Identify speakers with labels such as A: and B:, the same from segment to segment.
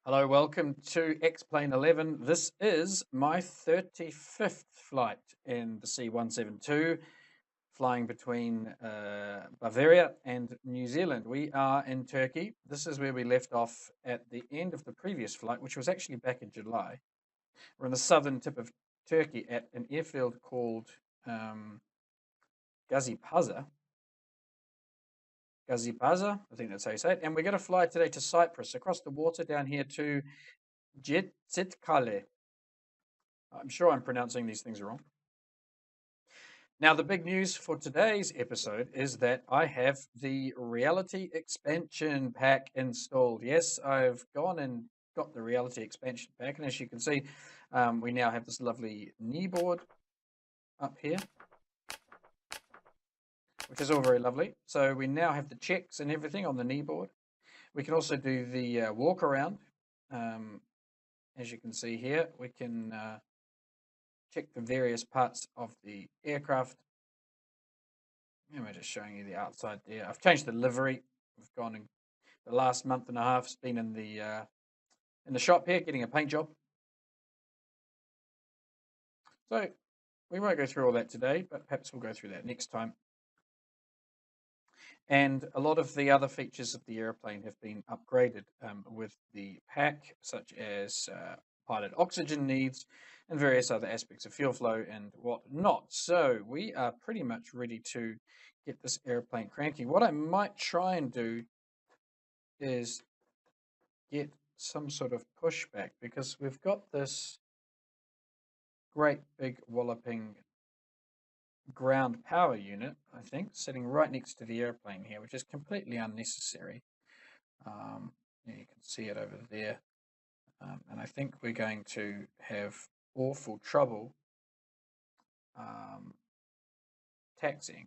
A: Hello, welcome to Xplane 11. This is my 35th flight in the C172, flying between Bavaria and New Zealand. We are in Turkey. This is where we left off at the end of the previous flight, which was actually back in July. We're in the southern tip of Turkey at an airfield called Gazipasa. Gazipasa, I think that's how you say it. And we're going to fly today to Cyprus, across the water down here to Gecitkale. I'm sure I'm pronouncing these things wrong. Now, the big news for today's episode is that I have the Reality Expansion Pack installed. Yes, I've gone and got the Reality Expansion Pack, and as you can see, we now have this lovely kneeboard up here, which is all very lovely. So we now have the checks and everything on the kneeboard. We can also do the walk around. As you can see here, we can check the various parts of the aircraft. And we're just showing you the outside there. I've changed the livery. We've gone in the last month and a half. It's been in the shop here getting a paint job. So we won't go through all that today, but perhaps we'll go through that next time. And a lot of the other features of the airplane have been upgraded with the pack, such as pilot oxygen needs and various other aspects of fuel flow and whatnot. So we are pretty much ready to get this airplane cranking. What I might try and do is get some sort of pushback, because we've got this great big walloping ground power unit, I think, sitting right next to the airplane here, which is completely unnecessary. You can see it over there. And I think we're going to have awful trouble taxiing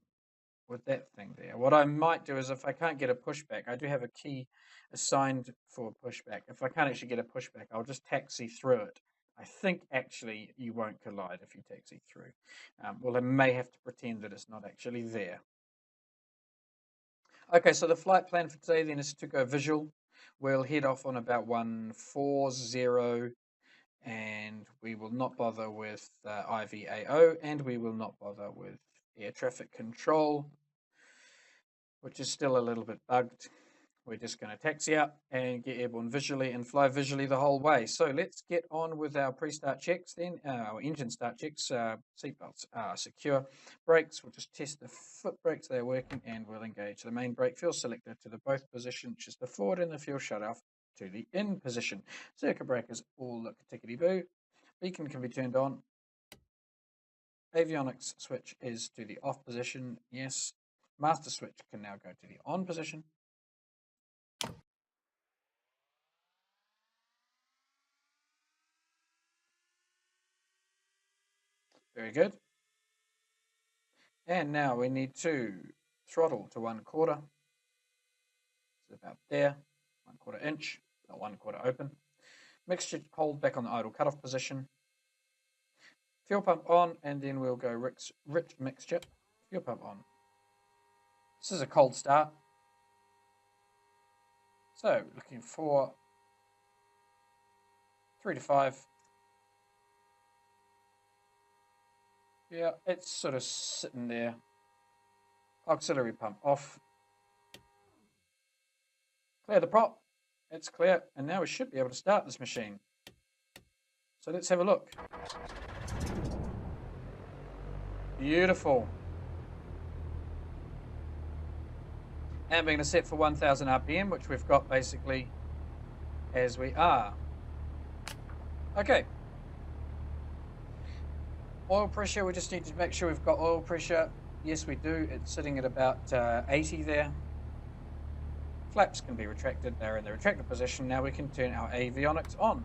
A: with that thing there. What I might do is, if I can't get a pushback, I do have a key assigned for pushback. If I can't actually get a pushback, I'll just taxi through it. I think actually you won't collide if you taxi through. Well, I may have to pretend that it's not actually there. Okay, so the flight plan for today then is to go visual. We'll head off on about 140, and we will not bother with IVAO, and we will not bother with air traffic control, which is still a little bit bugged. We're just going to taxi up and get airborne visually and fly visually the whole way. So let's get on with our pre-start checks then, our engine start checks. Seatbelts are secure. Brakes, we'll just test the foot brakes, they're working, and we'll engage the main brake fuel selector to the both position, which is the forward, and the fuel shutoff to the in position. Circuit breakers all look tickety-boo. Beacon can be turned on. Avionics switch is to the off position, yes. Master switch can now go to the on position. Very good. And now we need to throttle to 1/4. It's about there, 1/4 inch, not 1/4 open. Mixture hold back on the idle cutoff position. Fuel pump on, and then we'll go rich mixture. Fuel pump on. This is a cold start. So looking for 3 to 5. Yeah, it's sort of sitting there. Auxiliary pump off. Clear the prop. It's clear. And now we should be able to start this machine. So let's have a look. Beautiful. And we're going to set for 1000 RPM, which we've got basically as we are. Okay. Oil pressure, we just need to make sure we've got oil pressure. Yes, we do. It's sitting at about 80 there. Flaps can be retracted. They're in the retracted position. Now we can turn our avionics on.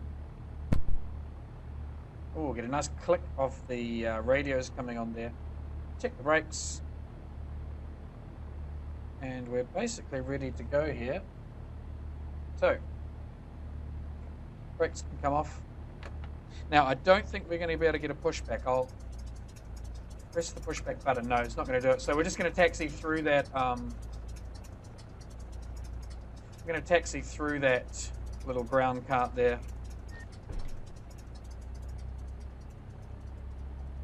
A: Oh, get a nice click of the radios coming on there. Check the brakes. And we're basically ready to go here. So, brakes can come off. Now, I don't think we're going to be able to get a pushback. I'll press the pushback button. No, it's not going to do it. So we're just going to taxi through that. We're going to taxi through that little ground cart there.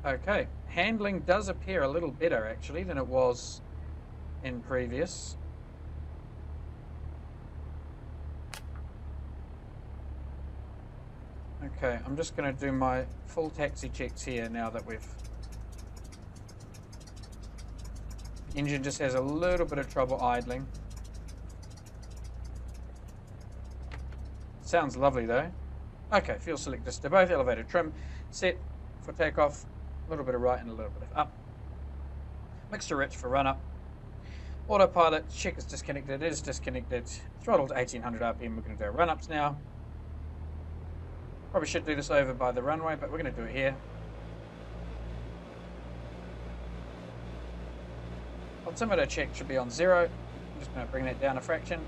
A: Okay, handling does appear a little better actually than it was in previous. Okay, I'm just going to do my full taxi checks here now that we've... Engine just has a little bit of trouble idling. Sounds lovely though. Okay, fuel selectors to both, elevator trim, set for takeoff, a little bit of right and a little bit of up. Mixture rich for run up. Autopilot, check is disconnected, it is disconnected. Throttle to 1800 RPM, we're going to do run ups now. Probably should do this over by the runway, but we're going to do it here. Altimeter check should be on 0. I'm just going to bring that down a fraction.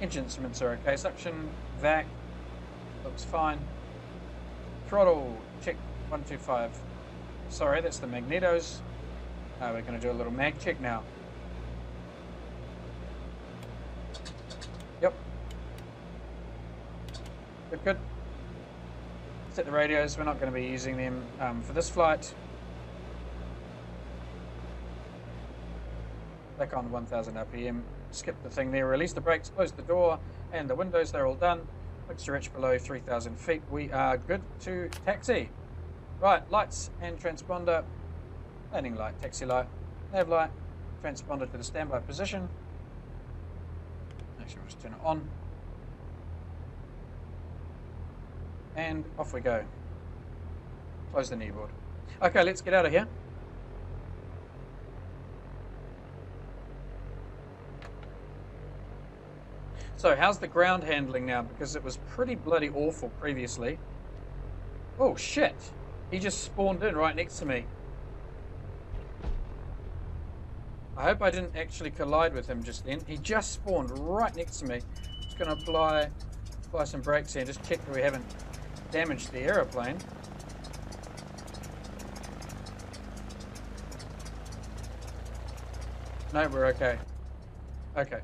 A: Engine instruments are okay. Suction, vac, looks fine. Throttle, check 125. Sorry, that's the magnetos. We're going to do a little mag check now. Yep. Good. Set the radios. We're not going to be using them for this flight. Back on 1000 RPM. Skip the thing there. Release the brakes. Close the door and the windows. They're all done. Mixture rich below 3,000 feet. We are good to taxi. Right, lights and transponder. Landing light, taxi light, nav light, transponder to the standby position. Actually, we'll just turn it on. And off we go. Close the kneeboard. Okay, let's get out of here. So, how's the ground handling now? Because it was pretty bloody awful previously. Oh, shit. He just spawned in right next to me. I hope I didn't actually collide with him just then. He just spawned right next to me. Just going to apply some brakes here and just check that we haven't damaged the aeroplane. No, we're okay. Okay.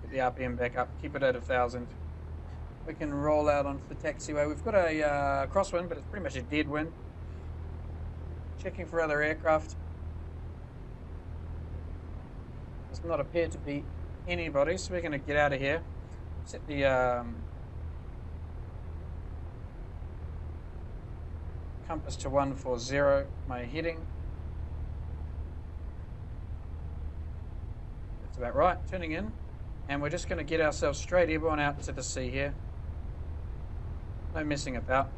A: Get the RPM back up. Keep it at 1,000. We can roll out onto the taxiway. We've got a crosswind, but it's pretty much a dead wind. Checking for other aircraft. Does not appear to be anybody, so we're going to get out of here. Set the compass to 140, my heading. That's about right, turning in. And we're just going to get ourselves straight airborne out to the sea here. No messing about.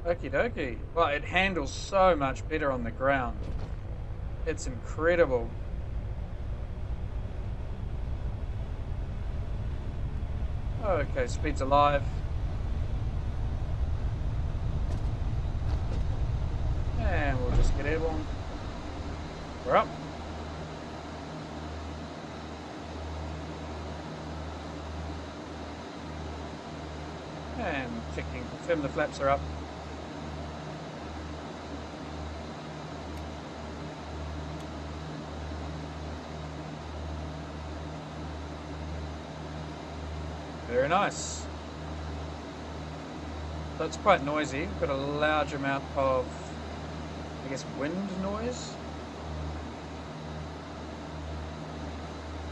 A: Okie dokie. Well, it handles so much better on the ground. It's incredible. Okay, speed's alive. And we'll just get airborne. We're up. And checking, confirm the flaps are up. Very nice. So it's quite noisy. We've got a large amount of, I guess, wind noise.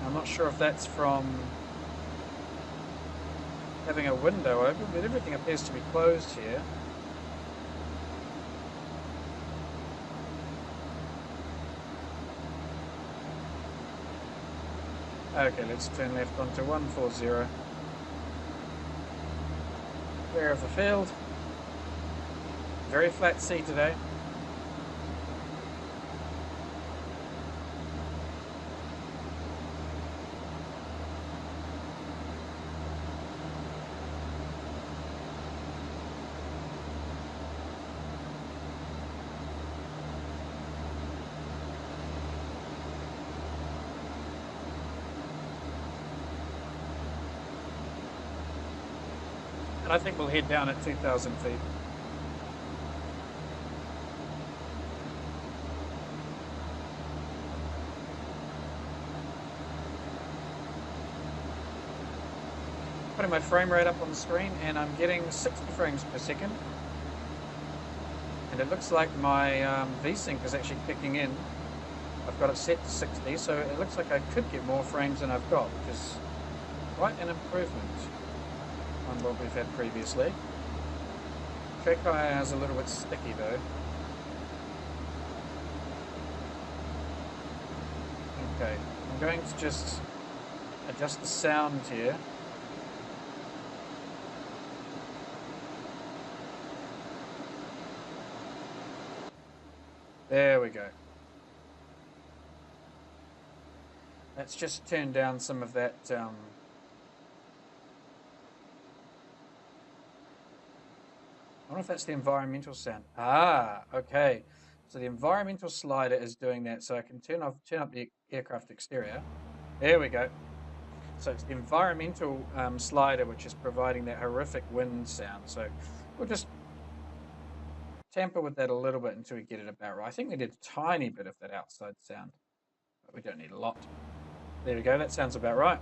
A: I'm not sure if that's from having a window open, but everything appears to be closed here. Okay, let's turn left onto 140. Clear of the field. Very flat sea today. I think we'll head down at 2,000 feet. putting my frame rate up on the screen, and I'm getting 60 frames per second. And it looks like my VSync is actually kicking in. I've got it set to 60, so it looks like I could get more frames than I've got, which is quite an improvement on what we've had previously. Track hire is a little bit sticky though. Okay, I'm going to just adjust the sound here. There we go. Let's just turn down some of that I wonder if that's the environmental sound. Ah, okay. So the environmental slider is doing that, so I can turn up the aircraft exterior. There we go. So it's the environmental slider which is providing that horrific wind sound. So we'll just tamper with that a little bit until we get it about right. I think we did a tiny bit of that outside sound, but we don't need a lot. There we go, that sounds about right.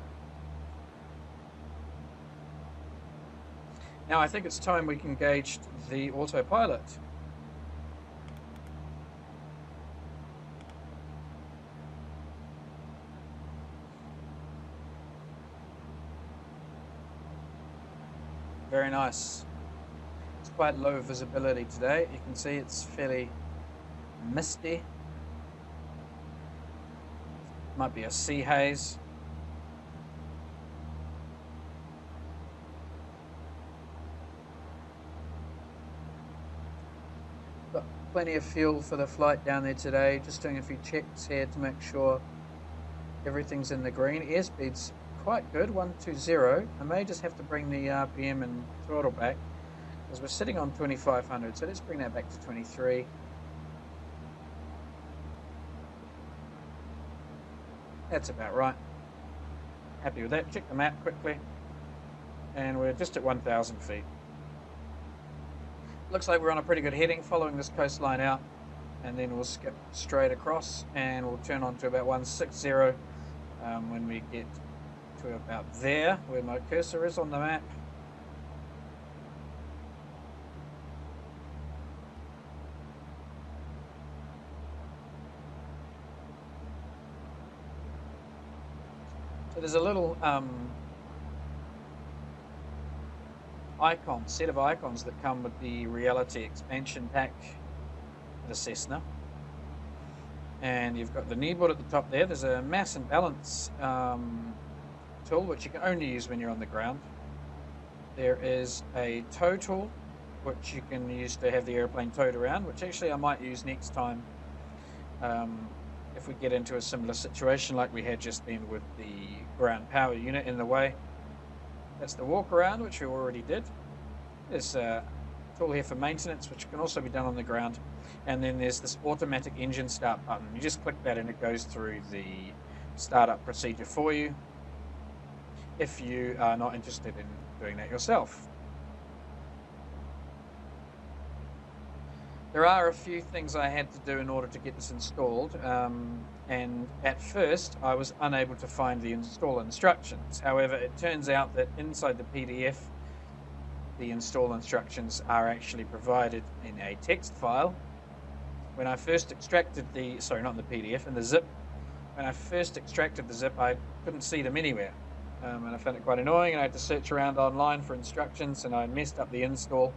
A: Now I think it's time we can gauge the autopilot. Very nice. It's quite low visibility today. You can see it's fairly misty. Might be a sea haze. Got plenty of fuel for the flight down there today. Just doing a few checks here to make sure everything's in the green. Airspeed's quite good, 120. I may just have to bring the RPM and throttle back because we're sitting on 2500, so let's bring that back to 23. That's about right. Happy with that. Check the map quickly, and we're just at 1000 feet. Looks like we're on a pretty good heading following this coastline out, and then we'll skip straight across and we'll turn on to about 160 when we get to about there where my cursor is on the map. So there's a little set of icons that come with the Reality expansion pack for the Cessna. And you've got the kneeboard at the top there. There's a mass and balance tool, which you can only use when you're on the ground. There is a tow tool, which you can use to have the airplane towed around, which actually I might use next time if we get into a similar situation like we had just been with the ground power unit in the way. That's the walk around, which we already did. There's a tool here for maintenance, which can also be done on the ground. And then there's this automatic engine start button. You just click that and it goes through the startup procedure for you if you are not interested in doing that yourself. There are a few things I had to do in order to get this installed, and at first I was unable to find the install instructions. However, it turns out that inside the PDF, the install instructions are actually provided in a text file. When I first extracted the, sorry, not in the PDF, in the zip, when I first extracted the zip, I couldn't see them anywhere. And I found it quite annoying, and I had to search around online for instructions, and I messed up the install.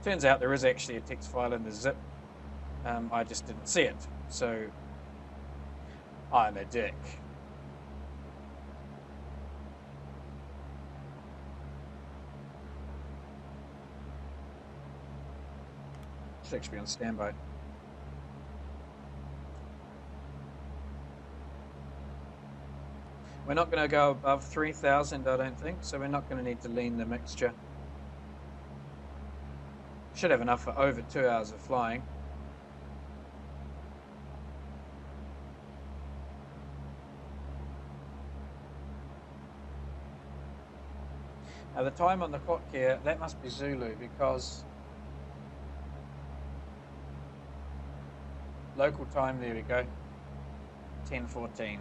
A: Turns out there is actually a text file in the zip. I just didn't see it, so I'm a dick. Should actually be on standby. We're not going to go above 3000, I don't think, so we're not going to need to lean the mixture. Should have enough for over 2 hours of flying. Now the time on the clock here, that must be Zulu, because local time, there we go, 10:14.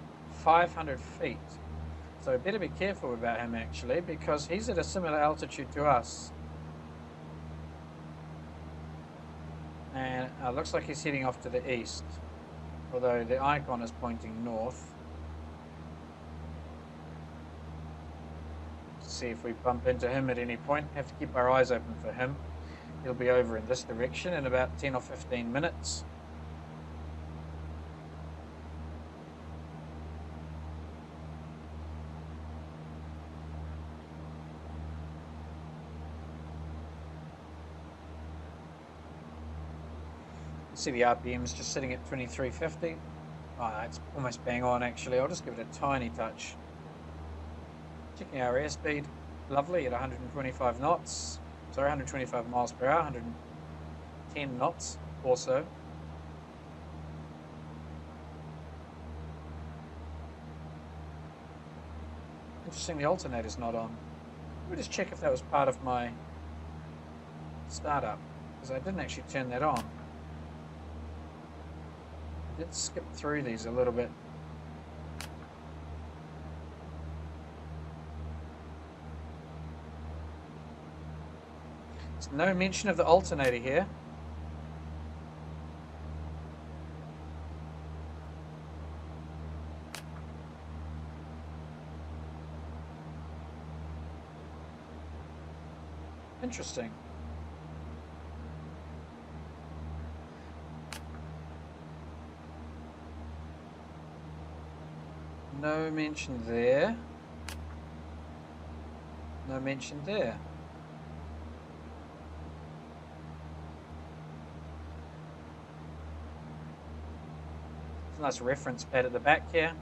A: 500 feet. So better be careful about him actually, because he's at a similar altitude to us. And looks like he's heading off to the east, although the icon is pointing north. See if we bump into him at any point. Have to keep our eyes open for him. He'll be over in this direction in about 10 or 15 minutes. See the RPM's just sitting at 2350. Oh, it's almost bang on actually. I'll just give it a tiny touch. Checking our airspeed, lovely at 125 knots. Sorry, 125 miles per hour, 110 knots also. Interesting, the alternator's not on. Let me just check if that was part of my startup, because I didn't actually turn that on. I did skip through these a little bit. There's no mention of the alternator here. Interesting. No mention there. No mention there. It's a nice reference pad at the back here.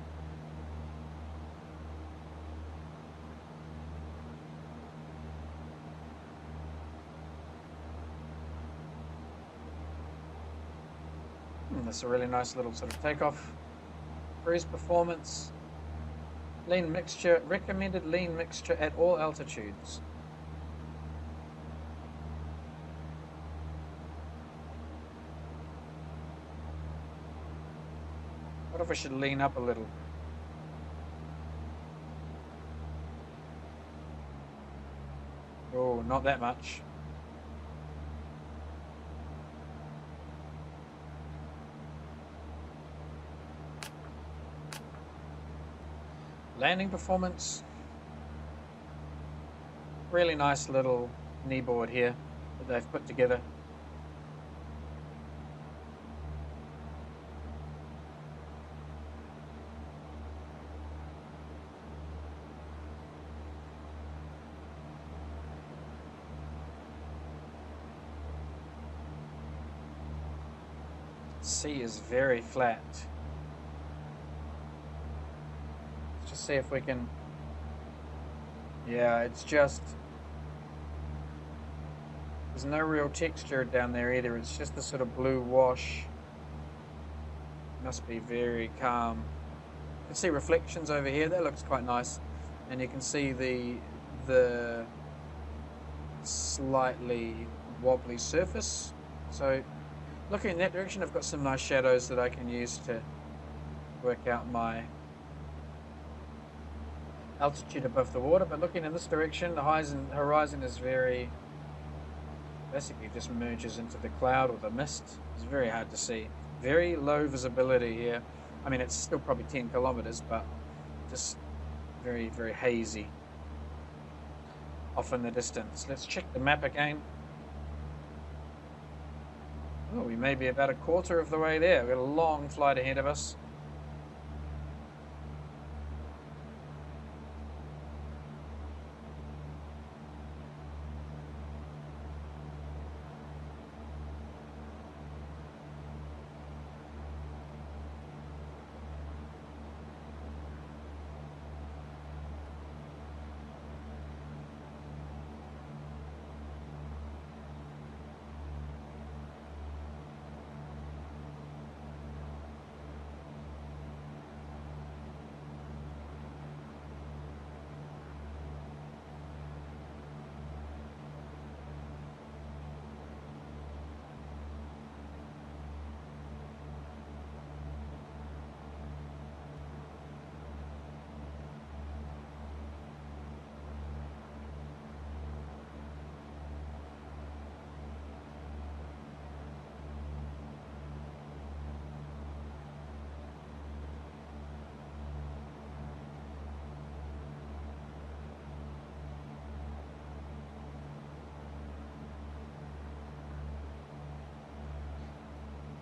A: That's a really nice little sort of takeoff. Cruise performance. Lean mixture, recommended lean mixture at all altitudes. What if I should lean up a little? Oh, not that much. Landing performance. Really nice little kneeboard here that they've put together. Sea is very flat. Let's just see if we can. Yeah, it's just. There's no real texture down there either. It's just a sort of blue wash. Must be very calm. You can see reflections over here. That looks quite nice, and you can see the slightly wobbly surface. So looking in that direction, I've got some nice shadows that I can use to work out my altitude above the water. But looking in this direction, the horizon is very, basically just merges into the cloud or the mist. It's very hard to see. Very low visibility here. I mean, it's still probably 10 kilometers, but just very, very hazy off in the distance. Let's check the map again. Oh, we may be about a quarter of the way there. We've got a long flight ahead of us.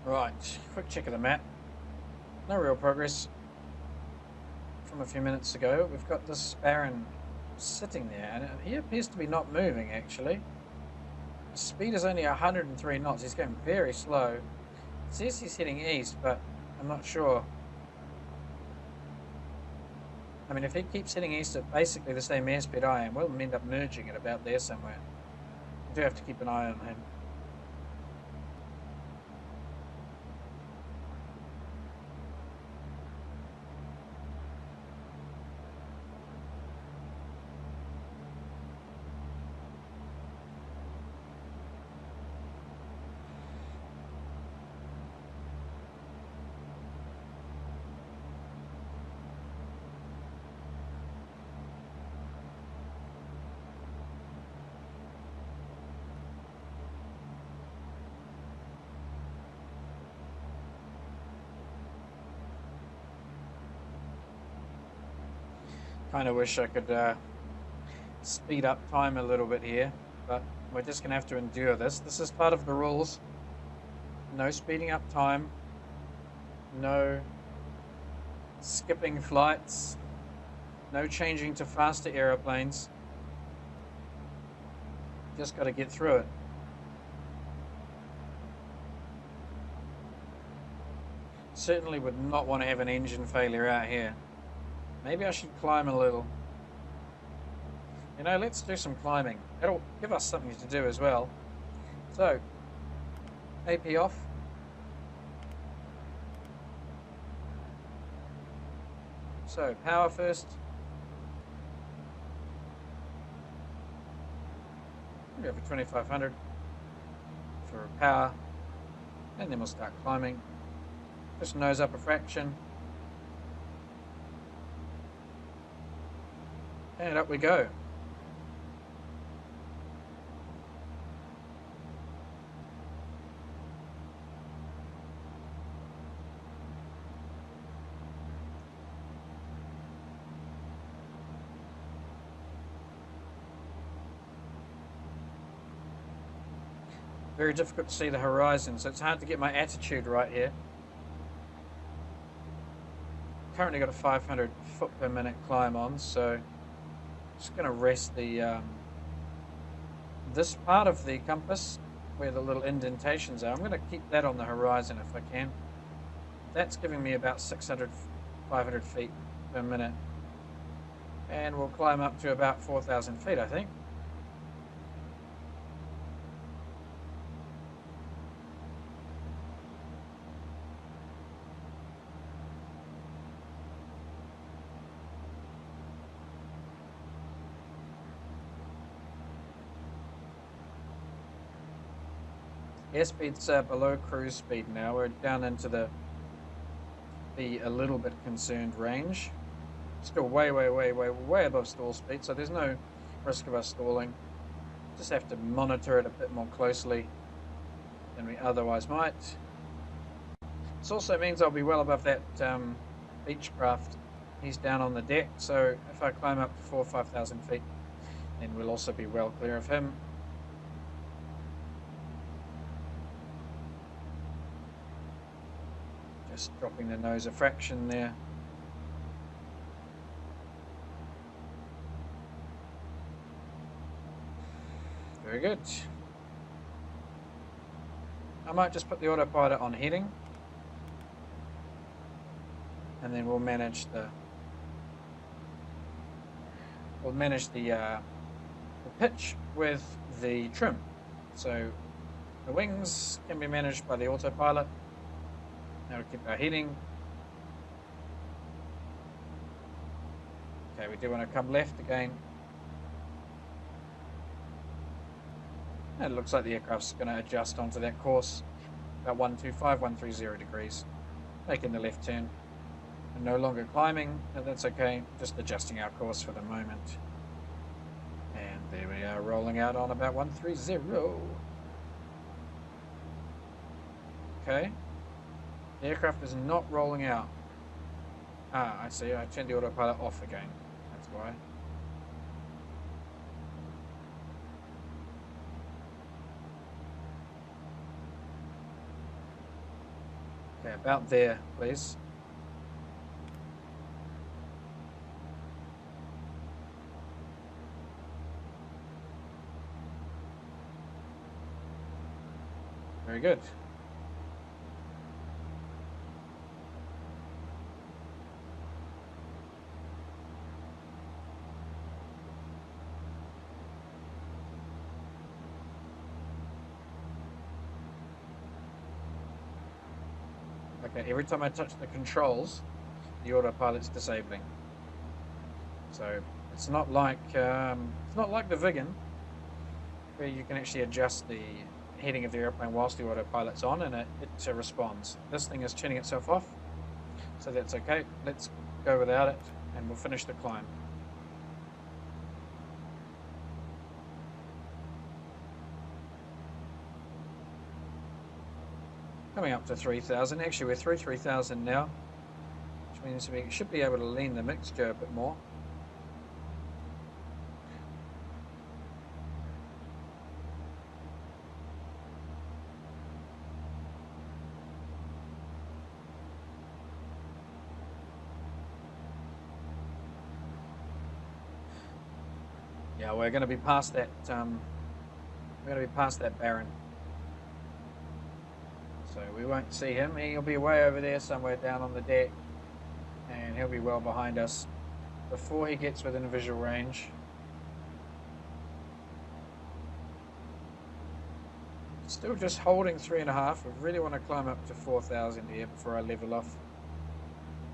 A: Right, quick check of the map. No real progress from a few minutes ago. We've got this Baron sitting there, and he appears to be not moving, actually. His speed is only 103 knots. He's going very slow. It says he's heading east, but I'm not sure. I mean, if he keeps heading east at basically the same airspeed I am, we'll end up merging at about there somewhere. I do have to keep an eye on him. Kind of wish I could speed up time a little bit here, but we're just going to have to endure this. This is part of the rules. No speeding up time. No skipping flights. No changing to faster aeroplanes. Just got to get through it. Certainly would not want to have an engine failure out here. Maybe I should climb a little. You know, let's do some climbing. That'll give us something to do as well. So, AP off. So, power first. Maybe over 2500 for power. And then we'll start climbing. Just nose up a fraction. And up we go. Very difficult to see the horizon, so it's hard to get my attitude right here. Currently got a 500 foot per minute climb on, so just going to rest the this part of the compass where the little indentations are. I'm going to keep that on the horizon if I can. That's giving me about 600, 500 feet per minute, and we'll climb up to about 4,000 feet, I think. Airspeed's below cruise speed now. We're down into the a little bit concerned range. Still way above stall speed, so there's no risk of us stalling. Just have to monitor it a bit more closely than we otherwise might. This also means I'll be well above that Beechcraft. He's down on the deck, so if I climb up to 4,000 or 5,000 feet, then we'll also be well clear of him. Just dropping the nose a fraction there. Very good. I might just put the autopilot on heading, and then we'll manage the pitch with the trim. So the wings can be managed by the autopilot. Now we keep our heading. Okay, we do want to come left again. And it looks like the aircraft's going to adjust onto that course. About 125, 130 degrees. Making the left turn. And no longer climbing, but that's okay. Just adjusting our course for the moment. And there we are, rolling out on about 130. Okay. The aircraft is not rolling out. Ah, I see. I turned the autopilot off again. That's why. Okay, about there, please. Very good. Okay, every time I touch the controls, the autopilot's disabling. So it's not like the Vigan, where you can actually adjust the heading of the airplane whilst the autopilot's on, and it responds. This thing is turning itself off, so that's okay. Let's go without it, and we'll finish the climb. Coming up to 3,000. Actually, we're through 3,000 now, which means we should be able to lean the mixture a bit more. Yeah, we're going to be past that. We're going to be past that Baron, so we won't see him. He'll be way over there somewhere down on the deck, and he'll be well behind us before he gets within visual range. Still just holding 3.5. I really want to climb up to 4,000 here before I level off.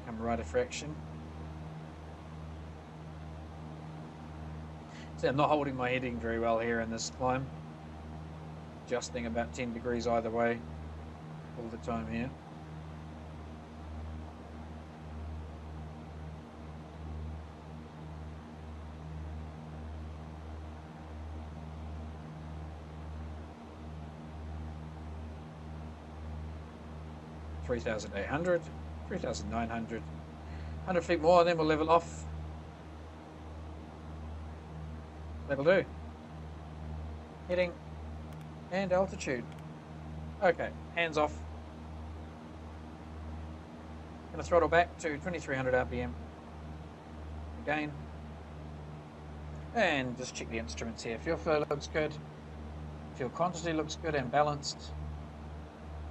A: Come right a fraction. See, I'm not holding my heading very well here in this climb. Adjusting about 10 degrees either way all the time here. $3,800, 3,900, 100 feet more, and then we'll level off. That'll do. Heading and altitude. Okay, hands off. Gonna throttle back to 2300 RPM. Again. And just check the instruments here. Fuel flow looks good. Fuel quantity looks good and balanced.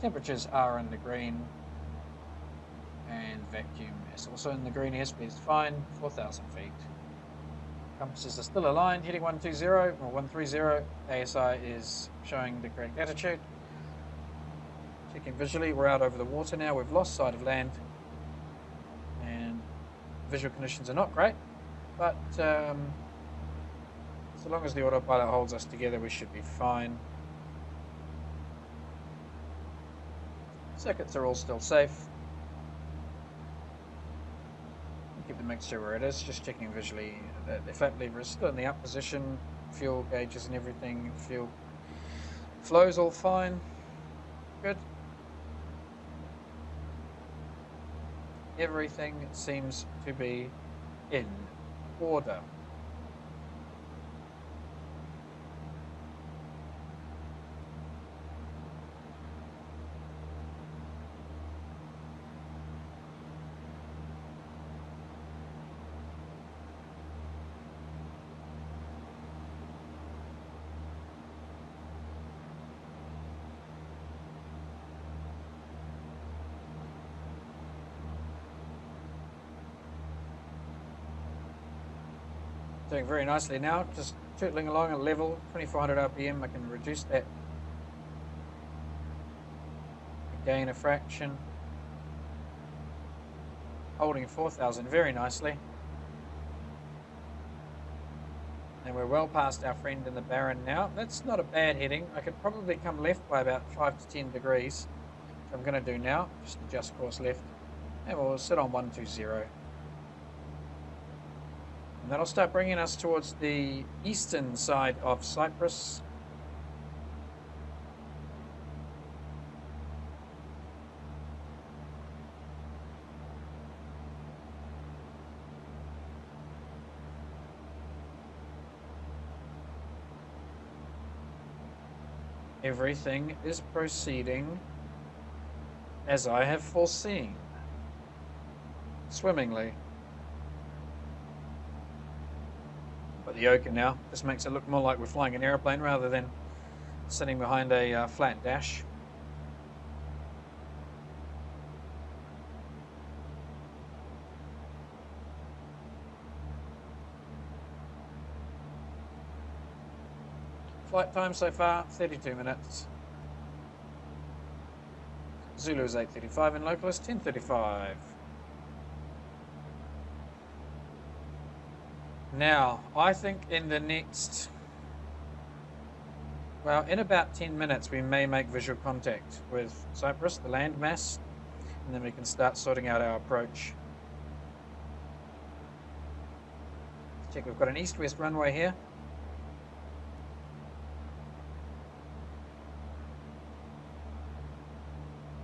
A: Temperatures are in the green. And vacuum is also in the green. Airspeed is fine, 4,000 feet. Compasses are still aligned, heading 120 or 130. ASI is showing the correct attitude. Checking visually, we're out over the water now. We've lost sight of land. And visual conditions are not great. But so long as the autopilot holds us together, we should be fine. Circuits are all still safe. Keep the mixture where it is, just checking visually that the flap lever is still in the up position, fuel gauges and everything, fuel flow's all fine, good. Everything seems to be in order. Doing very nicely now, just turtling along a level, 2400 RPM. I can reduce that again a fraction. Holding 4,000 very nicely. And we're well past our friend in the Baron now. That's not a bad heading. I could probably come left by about 5 to 10 degrees. Which I'm going to do now, just adjust course left. And we'll sit on 120. And that'll start bringing us towards the eastern side of Cyprus. Everything is proceeding as I have foreseen, swimmingly. But the Oka now just makes it look more like we're flying an aeroplane rather than sitting behind a flat dash. Flight time so far, 32 minutes. Zulu is 8:35 and local is 10:35. Now, I think in the next, well, in about 10 minutes, we may make visual contact with Cyprus, the landmass, and then we can start sorting out our approach. Let's check, we've got an east-west runway here.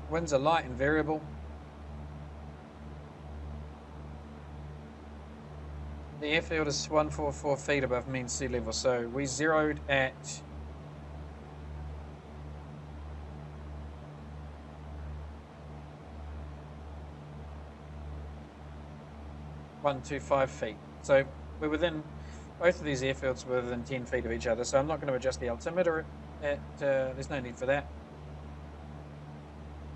A: Winds are light and variable. The airfield is 144 feet above mean sea level, so we zeroed at 125 feet. So we're within, both of these airfields were within 10 feet of each other, so I'm not going to adjust the altimeter at, there's no need for that.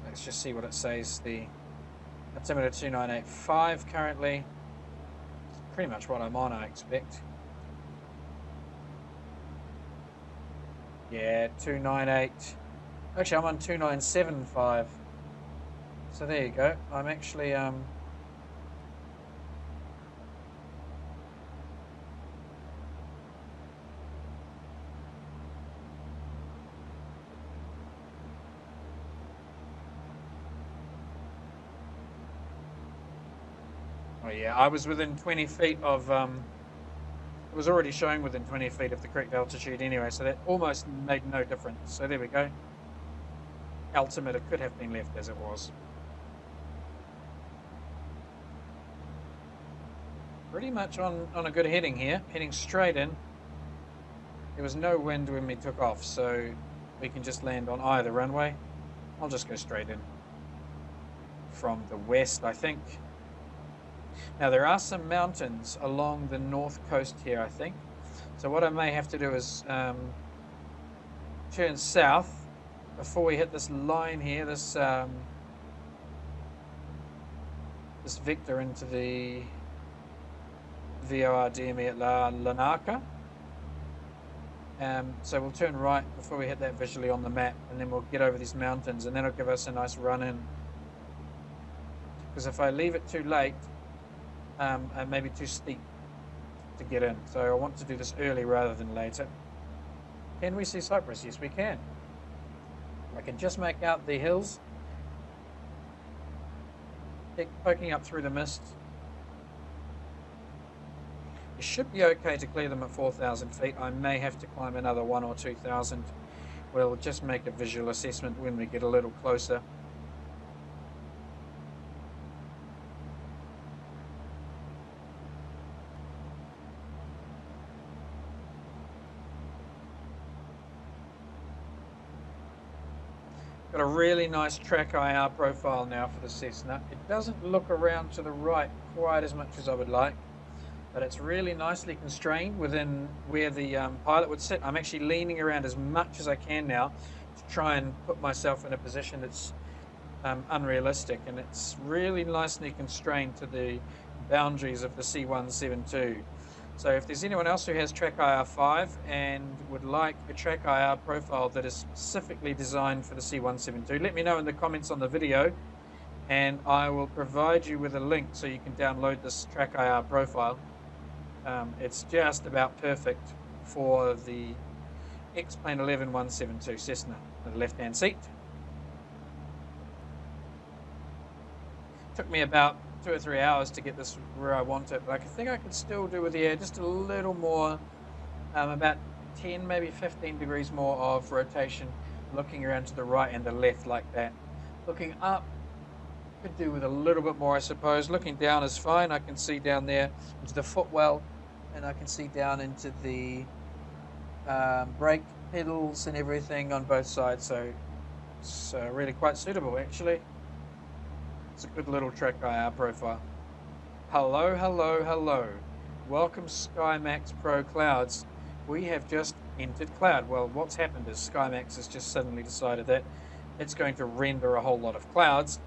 A: Let's just see what it says. The altimeter 2985 currently. It's pretty much what I'm on, I expect. Yeah, 298. Actually, I'm on 2975. So there you go. I'm actually oh yeah, I was within 20 feet of it was already showing within 20 feet of the correct altitude anyway, so that almost made no difference. So there we go. Altimeter could have been left as it was. Pretty much on a good heading here, heading straight in. There was no wind when we took off, so we can just land on either runway. I'll just go straight in from the west, I think. Now there are some mountains along the north coast here, I think. So what I may have to do is turn south before we hit this line here, this this vector into the VORDME at Larnaca. So we'll turn right before we hit that visually on the map, and then we'll get over these mountains, and that'll give us a nice run in. Because if I leave it too late, it may be too steep to get in. So I want to do this early rather than later. Can we see Cyprus? Yes, we can. I can just make out the hills poking up through the mist. It should be okay to clear them at 4,000 feet. I may have to climb another 1,000 or 2,000. We'll just make a visual assessment when we get a little closer. Got a really nice track IR profile now for the Cessna. It doesn't look around to the right quite as much as I would like, but it's really nicely constrained within where the pilot would sit. I'm actually leaning around as much as I can now to try and put myself in a position that's unrealistic, and it's really nicely constrained to the boundaries of the C172. So if there's anyone else who has track IR5 and would like a track IR profile that is specifically designed for the C172, let me know in the comments on the video, and I will provide you with a link so you can download this track IR profile. It's just about perfect for the Xplane 11172 Cessna, the left-hand seat. Took me about 2 or 3 hours to get this where I want it, but I think I could still do with the air just a little more, about 10, maybe 15 degrees more of rotation, looking around to the right and the left like that. Looking up, could do with a little bit more, I suppose. Looking down is fine. I can see down there into the footwell, and I can see down into the brake pedals and everything on both sides, so it's really quite suitable actually. It's a good little track IR profile. Hello, hello, hello. Welcome SkyMax Pro Clouds. We have just entered cloud. Well, what's happened is SkyMax has just suddenly decided that it's going to render a whole lot of clouds,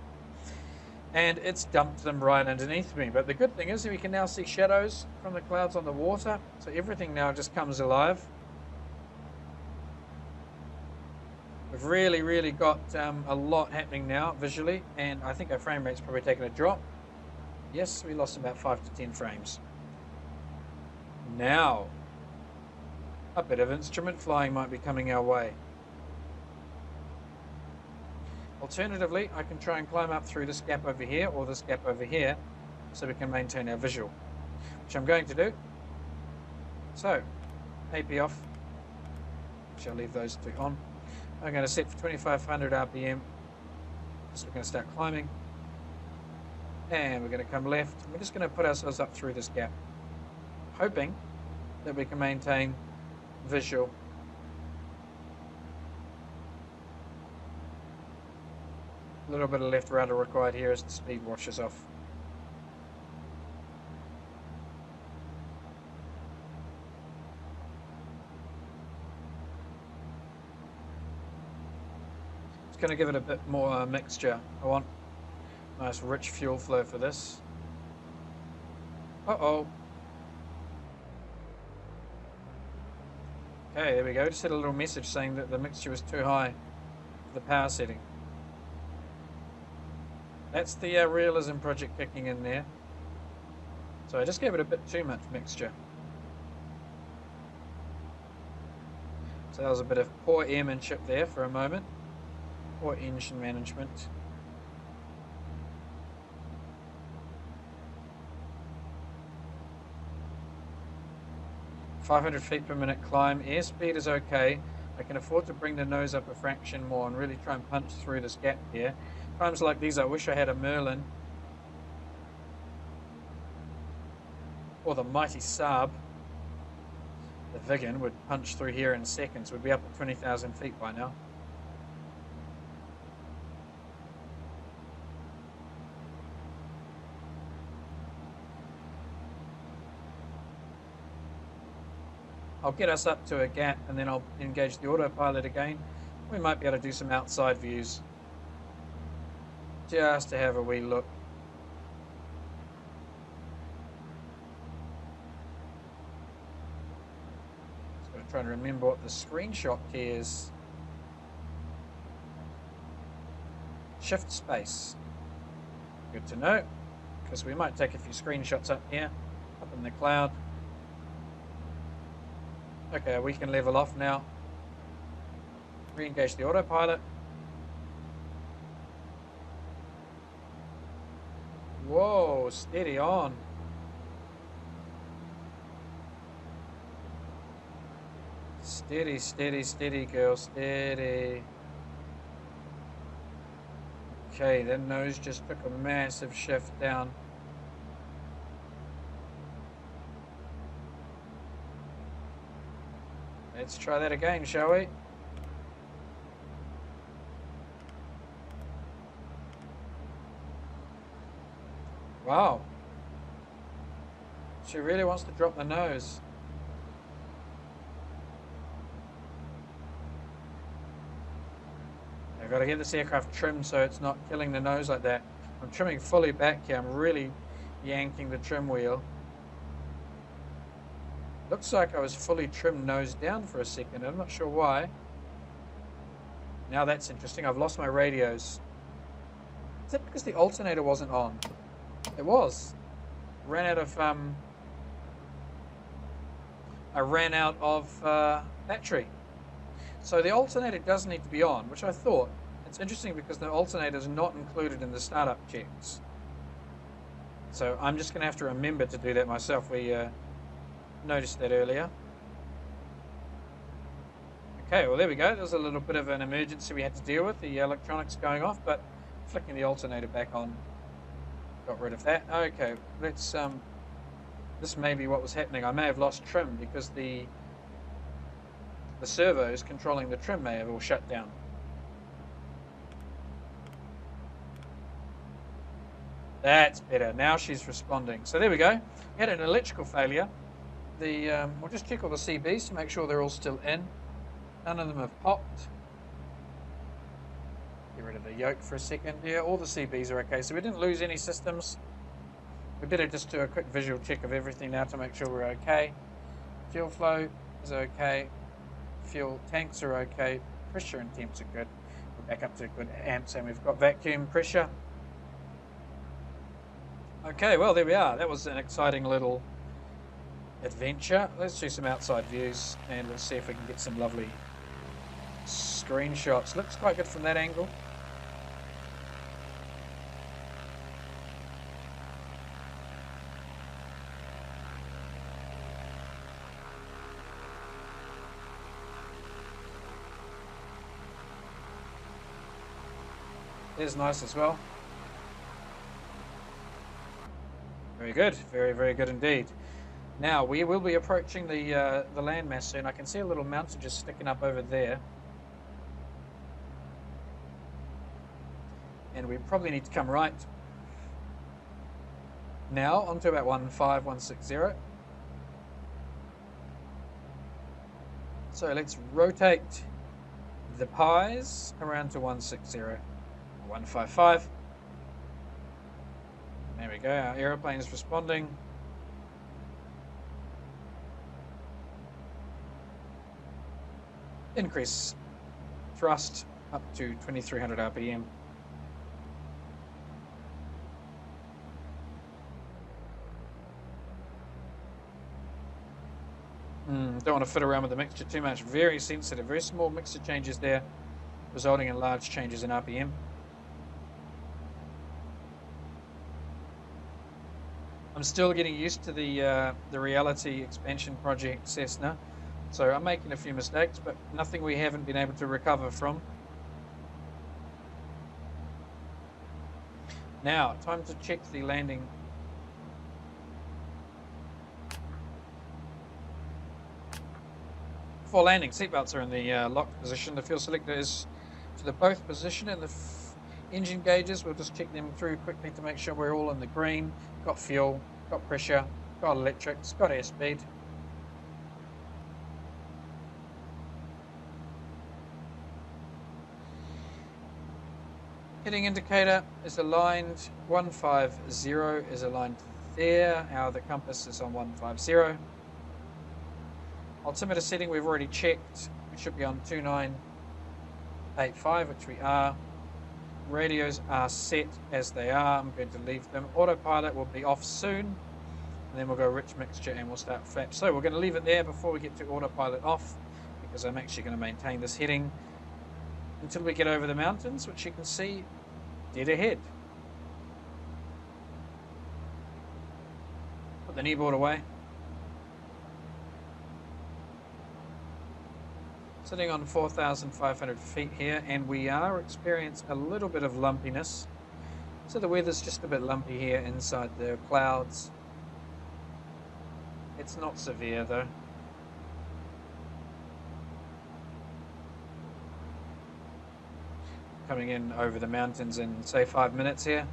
A: and it's dumped them right underneath me. But the good thing is we can now see shadows from the clouds on the water, so everything now just comes alive. We've really got a lot happening now visually, and I think our frame rate's probably taken a drop. Yes, we lost about 5 to 10 frames. Now, a bit of instrument flying might be coming our way. Alternatively, I can try and climb up through this gap over here or this gap over here so we can maintain our visual, which I'm going to do. So, AP off. Shall leave those two on. I'm going to set for 2500 RPM. So we're going to start climbing. And we're going to come left. We're just going to put ourselves up through this gap, hoping that we can maintain visual. A little bit of left rudder required here as the speed washes off. It's going to give it a bit more mixture. I want nice rich fuel flow for this. Uh-oh. Okay, there we go. Just had a little message saying that the mixture was too high for the power setting. That's the realism project kicking in there. So I just gave it a bit too much mixture. So that was a bit of poor airmanship there for a moment. Poor engine management. .500 feet per minute climb. Airspeed is okay. I can afford to bring the nose up a fraction more and really try and punch through this gap here. Times like these, I wish I had a Merlin or the mighty Saab. The Vigan would punch through here in seconds. We'd be up at 20,000 feet by now. I'll get us up to a gap and then I'll engage the autopilot again. We might be able to do some outside views just to have a wee look. Just got to try and remember what the screenshot key is. Shift space. Good to know, because we might take a few screenshots up here, up in the cloud. Okay, we can level off now. Re-engage the autopilot. Whoa, steady on. Steady, steady, steady, girl, steady. Okay, that nose just took a massive shift down. Let's try that again, shall we? Wow. She really wants to drop the nose. I've got to get this aircraft trimmed so it's not killing the nose like that. I'm trimming fully back here. I'm really yanking the trim wheel. Looks like I was fully trimmed nose down for a second. I'm not sure why. Now that's interesting. I've lost my radios. Is that because the alternator wasn't on? It was. Ran out of I ran out of battery. So the alternator does need to be on, which I thought. It's interesting because the alternator is not included in the startup checks. So I'm just going to have to remember to do that myself. We noticed that earlier. Okay, well there we go. There's a little bit of an emergency we had to deal with, the electronics going off, but flicking the alternator back on got rid of that. Okay, let's this may be what was happening. I may have lost trim because the servos controlling the trim may have all shut down. That's better. Now she's responding. So there we go. We had an electrical failure. We'll just check all the CBs to make sure they're all still in. None of them have popped. Get rid of the yoke for a second. Yeah, all the CBs are okay. So we didn't lose any systems. We better just do a quick visual check of everything now to make sure we're okay. Fuel flow is okay. Fuel tanks are okay. Pressure and temps are good. We're back up to good amps, and we've got vacuum pressure. Okay, well, there we are. That was an exciting little adventure. Let's do some outside views and we'll see if we can get some lovely screenshots. Looks quite good from that angle. There's nice as well. Very good. Very, very good indeed. Now, we will be approaching the landmass soon. I can see a little mountain just sticking up over there. And we probably need to come right. Now, onto about 15160. So let's rotate the pies around to 160. 155. There we go, our aeroplane is responding. Increase thrust up to 2300 RPM. Don't want to fit around with the mixture too much. Very sensitive, very small mixture changes there, resulting in large changes in RPM. I'm still getting used to the Reality expansion project Cessna, so I'm making a few mistakes, but nothing we haven't been able to recover from. Now, time to check the landing. Before landing, seatbelts are in the locked position. The fuel selector is to the both position, and the engine gauges, we'll just check them through quickly to make sure we're all in the green. Got fuel, got pressure, got electrics, got airspeed. Heading indicator is aligned, 150 is aligned there. The compass is on 150. Altimeter setting we've already checked. We should be on 2985, which we are. Radios are set as they are. I'm going to leave them. Autopilot will be off soon. And then we'll go rich mixture and we'll start flaps. So we're going to leave it there before we get to autopilot off, because I'm actually going to maintain this heading until we get over the mountains, which you can see dead ahead. Put the kneeboard away. Sitting on 4,500 feet here, and we are experiencing a little bit of lumpiness. So the weather's just a bit lumpy here inside the clouds. It's not severe though. Coming in over the mountains in say 5 minutes here.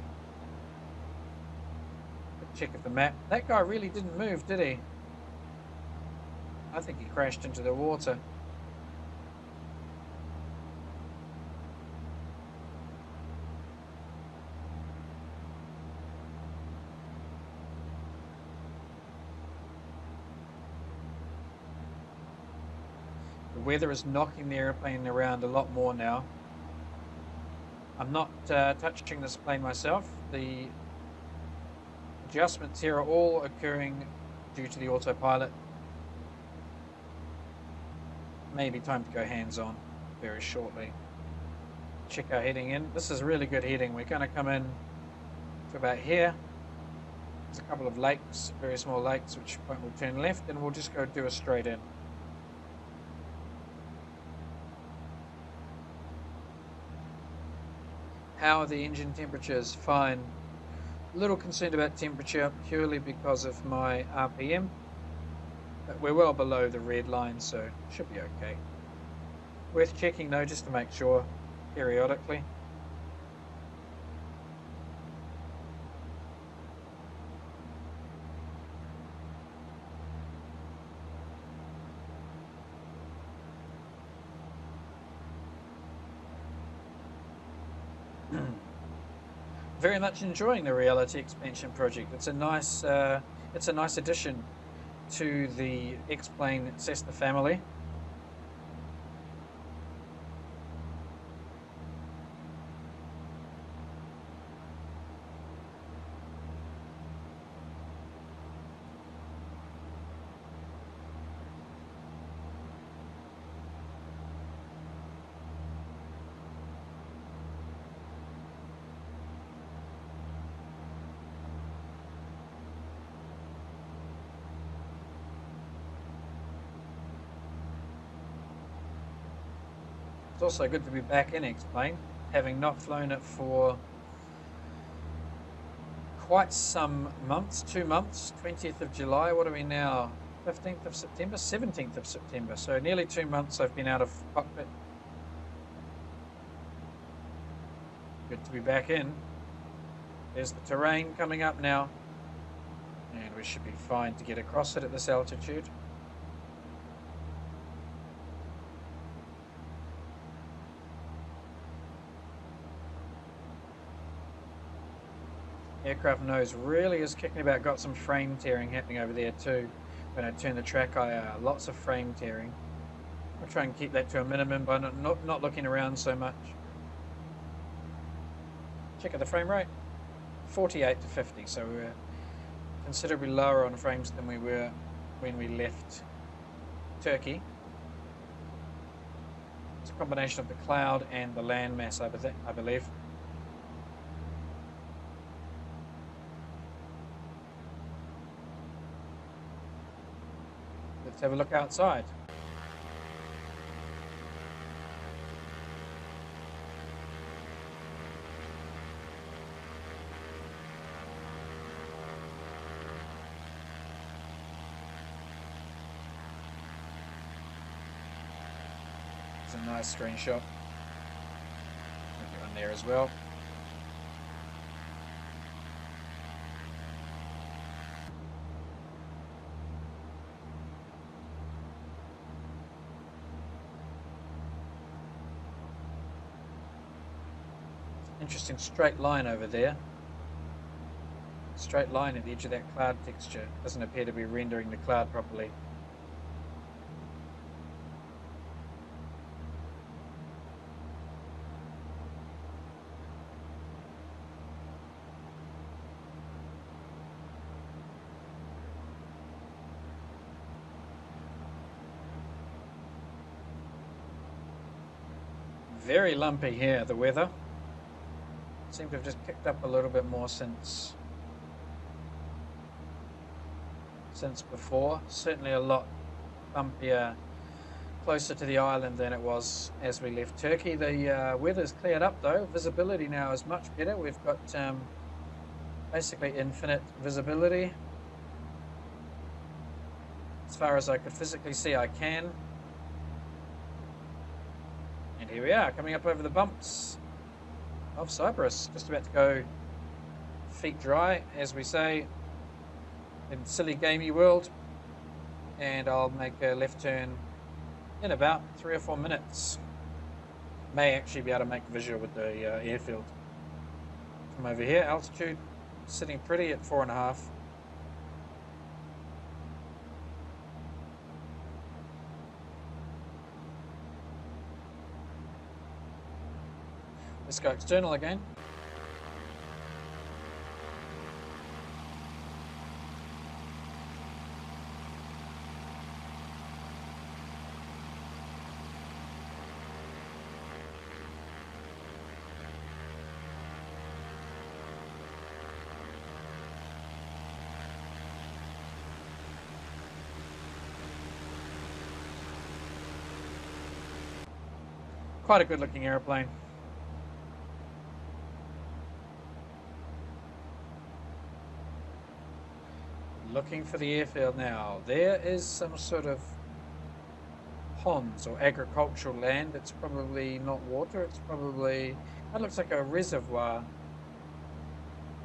A: Check at the map. That guy really didn't move, did he? I think he crashed into the water. The weather is knocking the airplane around a lot more now. I'm not touching this plane myself. The adjustments here are all occurring due to the autopilot. Maybe time to go hands-on very shortly. Check our heading in. This is really good heading. We're going to come in to about here. There's a couple of lakes, very small lakes, which point we'll turn left, and we'll just go do a straight in. How are the engine temperatures? Fine. A little concerned about temperature purely because of my RPM, but we're well below the red line, so should be okay. Worth checking though, just to make sure periodically. Very much enjoying the reality expansion project. It's a nice addition to the Xplane Cessna family. It's also good to be back in Xplane, having not flown it for quite some months, 2 months. 20th of July, what are we now? 15th of September, 17th of September. So nearly 2 months I've been out of cockpit. Good to be back in. There's the terrain coming up now, and we should be fine to get across it at this altitude. Aircraft nose really is kicking about. Got some frame tearing happening over there too. When I turn the track IR, lots of frame tearing. I'll try and keep that to a minimum by not looking around so much. Check out the frame rate, 48 to 50, so we're considerably lower on frames than we were when we left Turkey. It's a combination of the cloud and the land mass, I believe. Let's have a look outside. It's a nice screenshot. Put it on there as well. Interesting straight line over there. Straight line at the edge of that cloud texture. Doesn't appear to be rendering the cloud properly. Very lumpy here, the weather. Seem to have just picked up a little bit more since before. Certainly a lot bumpier closer to the island than it was as we left Turkey. The weather's cleared up though. Visibility now is much better. We've got basically infinite visibility. As far as I could physically see, I can. And here we are, coming up over the bumps of Cyprus. Just about to go feet dry, as we say in silly gamey world, and I'll make a left turn in about 3 or 4 minutes. May actually be able to make visual with the airfield from over here. Altitude sitting pretty at 4.5. Let's go external again. Quite a good looking airplane. Looking for the airfield now. There is some sort of ponds or agricultural land. It's probably not water. It's probably, that looks like a reservoir.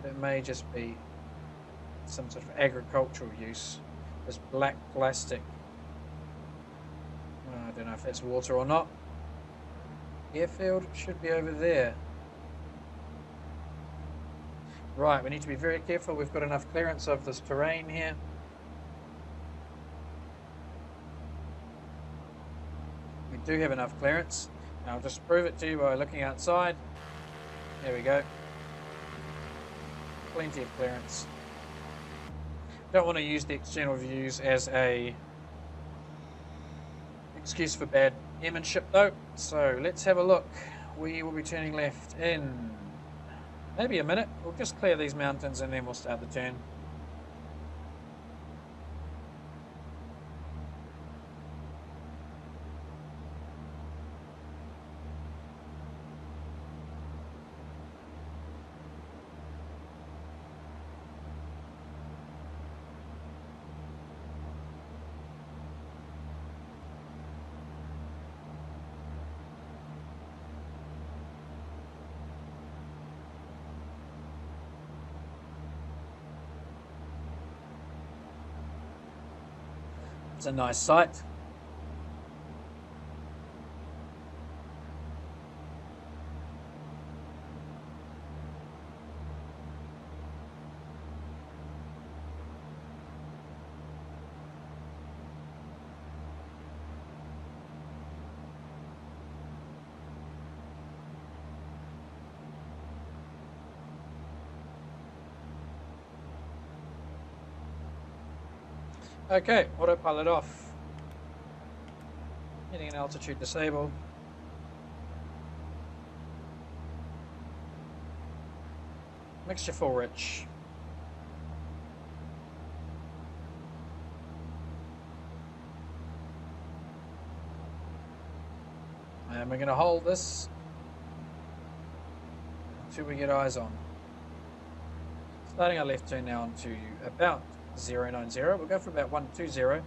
A: But it may just be some sort of agricultural use. This black plastic. I don't know if that's water or not. Airfield should be over there. Right, we need to be very careful. We've got enough clearance of this terrain here. We do have enough clearance. And I'll just prove it to you by looking outside. There we go. Plenty of clearance. Don't want to use the external views as a excuse for bad airmanship though. So let's have a look. We will be turning left in maybe a minute. We'll just clear these mountains and then we'll start the turn. It's a nice sight. Okay, autopilot off. Heading in altitude disabled. Mixture full rich. And we're going to hold this until we get eyes on. Starting our left turn now onto about 090. We'll go for about 120 to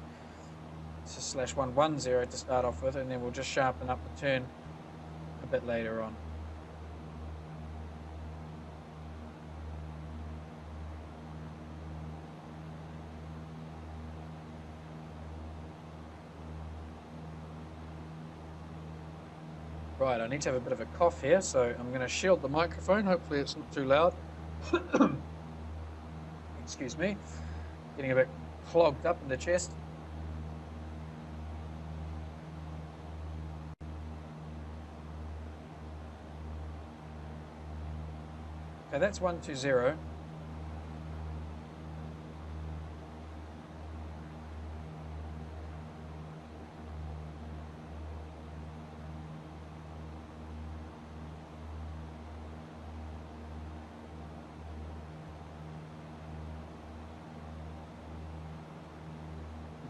A: /110 to start off with, and then we'll just sharpen up the turn a bit later on. Right, I need to have a bit of a cough here, so I'm going to shield the microphone. Hopefully it's not too loud. Excuse me. Getting a bit clogged up in the chest. Okay, that's 120.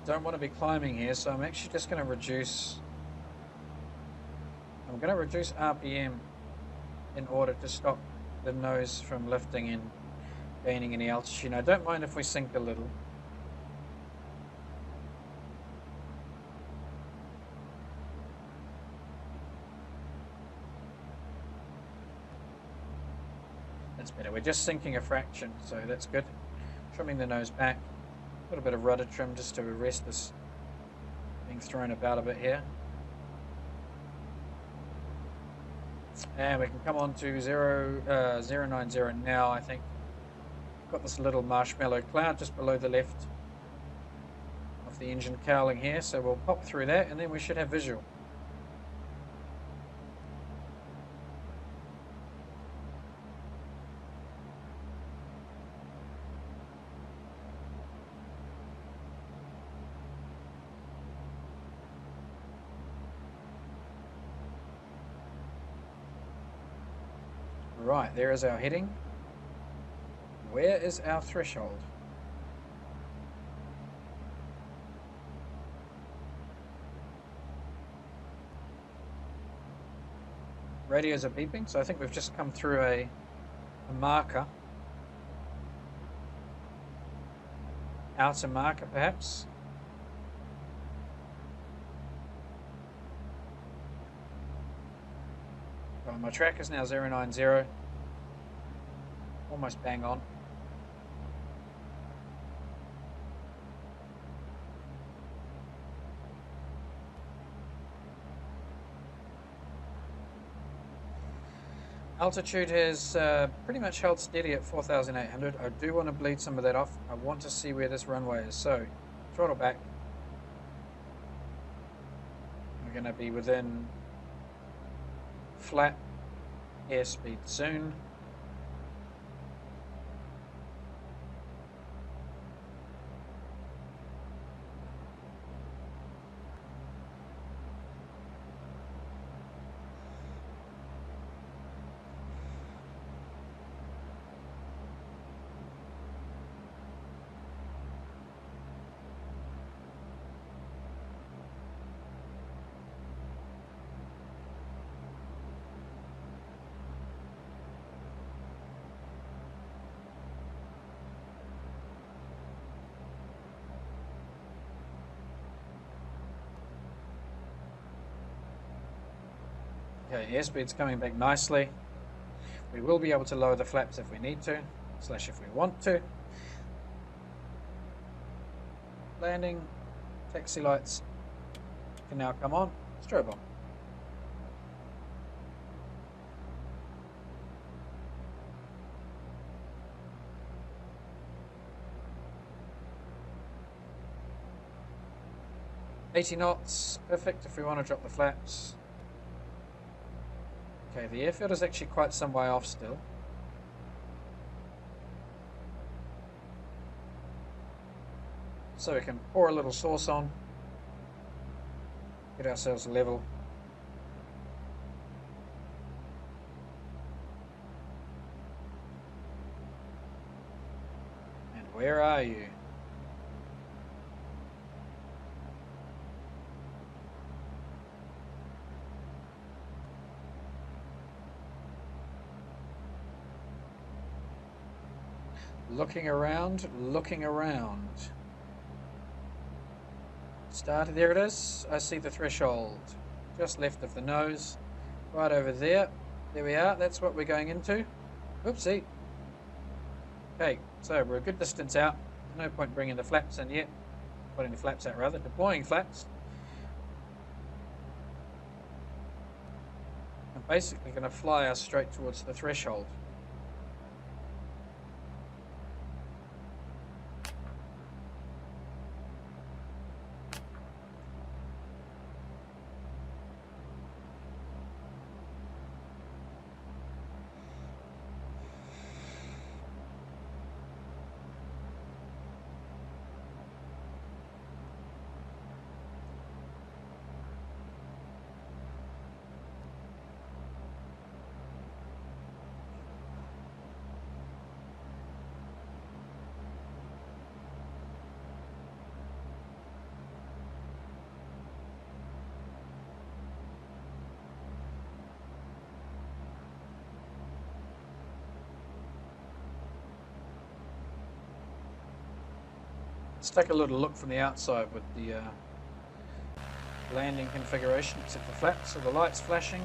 A: Don't want to be climbing here, so I'm actually just going to reduce. I'm going to reduce RPM in order to stop the nose from lifting and gaining any altitude. I don't mind if we sink a little. That's better. We're just sinking a fraction, so that's good. Trimming the nose back. A little bit of rudder trim just to arrest this being thrown about a bit here. And we can come on to 090 now, I think. Got this little marshmallow cloud just below the left of the engine cowling here, so we'll pop through that and then we should have visual. Right, there is our heading. Where is our threshold? Radios are beeping, so I think we've just come through a marker. Outer marker, perhaps. Well, my track is now 090. Almost bang on. Altitude has pretty much held steady at 4,800. I do want to bleed some of that off. I want to see where this runway is. So, throttle back. We're going to be within flat airspeed soon. Okay, airspeed's coming back nicely. We will be able to lower the flaps if we need to, / if we want to. Landing, taxi lights can now come on. Strobe on. $80 knots, perfect if we want to drop the flaps. Okay, the airfield is actually quite some way off still. So we can pour a little sauce on, get ourselves level. And where are you? Looking around, looking around. Started, there it is. I see the threshold. Just left of the nose. Right over there. There we are. That's what we're going into. Oopsie. Okay, so we're a good distance out. No point bringing the flaps in yet. Putting the flaps out rather. Deploying flaps. I'm basically going to fly us straight towards the threshold. Let's take a little look from the outside with the landing configuration, except the flaps, so the lights flashing.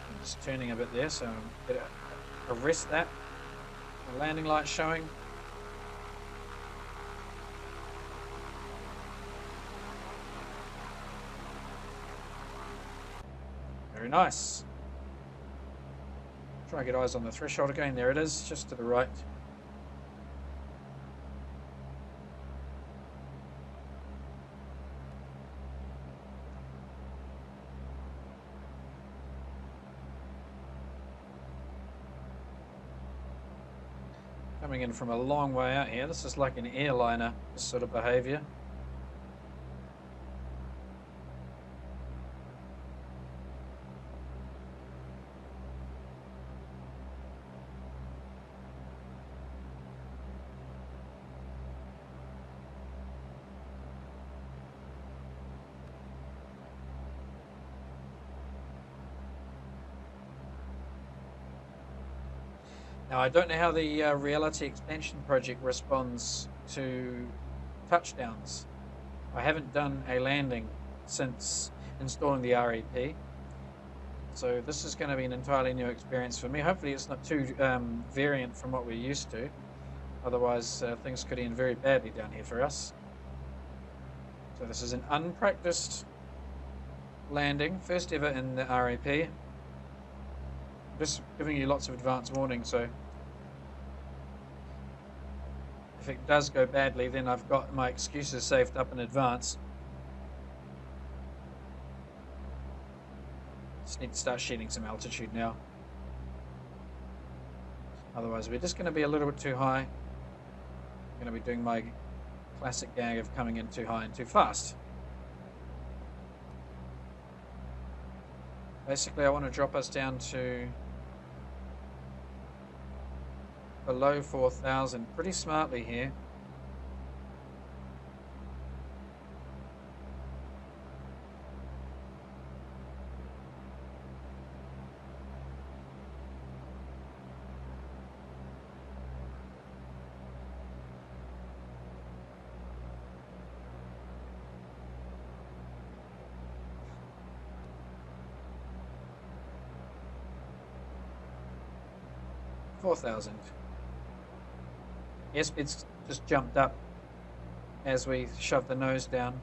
A: I'm just turning a bit there, so I'm better arrest that. The landing light showing. Very nice. Try and get eyes on the threshold again. There it is, just to the right. Coming in from a long way out here. This is like an airliner sort of behavior. Now, I don't know how the reality expansion project responds to touchdowns. I haven't done a landing since installing the REP, so this is going to be an entirely new experience for me. Hopefully it's not too variant from what we're used to, otherwise things could end very badly down here for us. So this is an unpracticed landing, first ever in the RAP. Just giving you lots of advance warning, so if it does go badly, then I've got my excuses saved up in advance. Just need to start shedding some altitude now. Otherwise, we're just going to be a little bit too high. I'm going to be doing my classic gag of coming in too high and too fast. Basically, I want to drop us down to below 4,000 pretty smartly here. $4,000. Airspeed's just jumped up as we shove the nose down.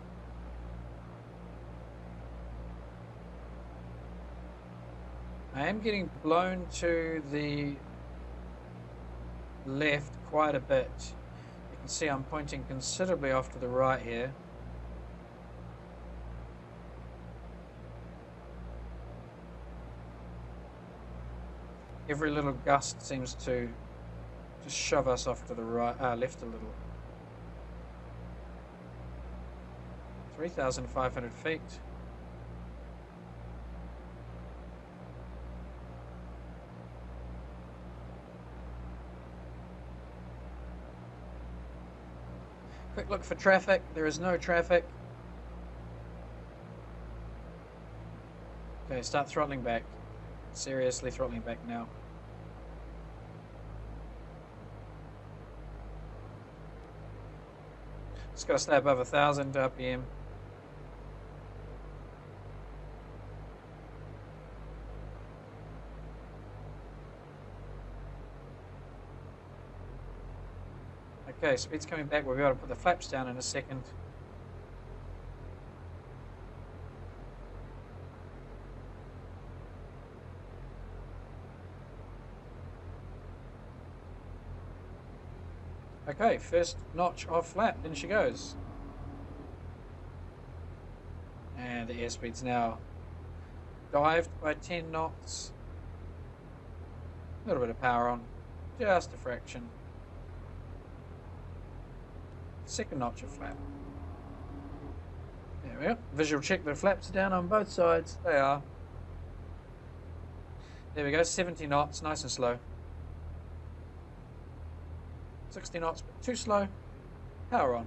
A: I am getting blown to the left quite a bit. You can see I'm pointing considerably off to the right here. Every little gust seems to just shove us off to the right, left a little. 3,500 feet. Quick look for traffic. There is no traffic. Okay, start throttling back. Seriously throttling back now. Just got to stay above 1,000 RPM. Okay, speed's coming back. We'll be able to put the flaps down in a second. Okay, first notch off flap, in she goes. And the airspeed's now dived by 10 knots. A little bit of power on, just a fraction. Second notch of flap. There we go. Visual check, the flaps are down on both sides. They are. There we go, 70 knots, nice and slow. 60 knots, but too slow. Power on.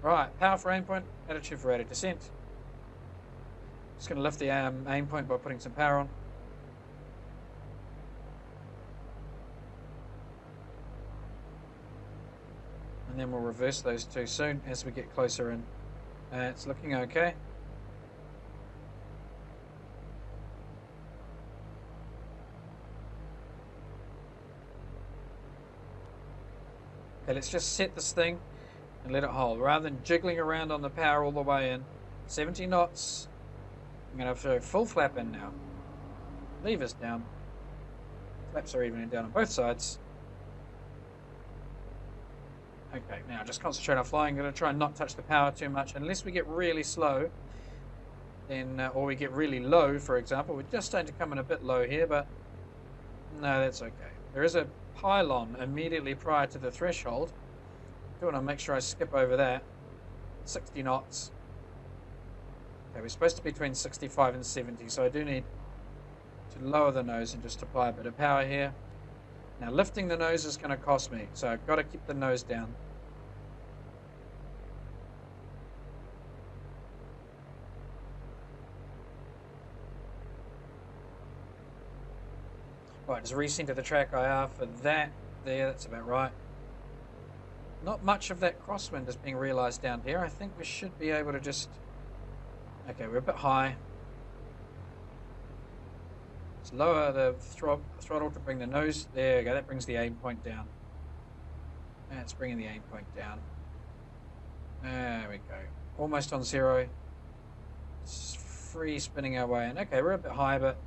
A: Right, power for aim point, attitude for rate of descent. Just going to lift the aim point by putting some power on. And then we'll reverse those two soon as we get closer in. It's looking okay. Okay, let's just set this thing and let it hold rather than jiggling around on the power all the way in. 70 knots. I'm going to throw full flap in now. Levers down. Flaps are evening down on both sides. Okay, now just concentrate on flying. I'm going to try and not touch the power too much unless we get really slow. Then, or we get really low, for example. We're just starting to come in a bit low here, but no, that's okay. There is a pylon immediately prior to the threshold. I do want to make sure I skip over that. 60 knots. Okay, we're supposed to be between 65 and 70, so I do need to lower the nose and just apply a bit of power here. Now lifting the nose is going to cost me, so I've got to keep the nose down. Right, just recenter the track IR for that. There, that's about right. Not much of that crosswind is being realised down here. I think we should be able to just... Okay, we're a bit high. Let's lower the throttle to bring the nose... There we go, that brings the aim point down. That's bringing the aim point down. There we go. Almost on zero. free spinning our way in. Okay, we're a bit high, but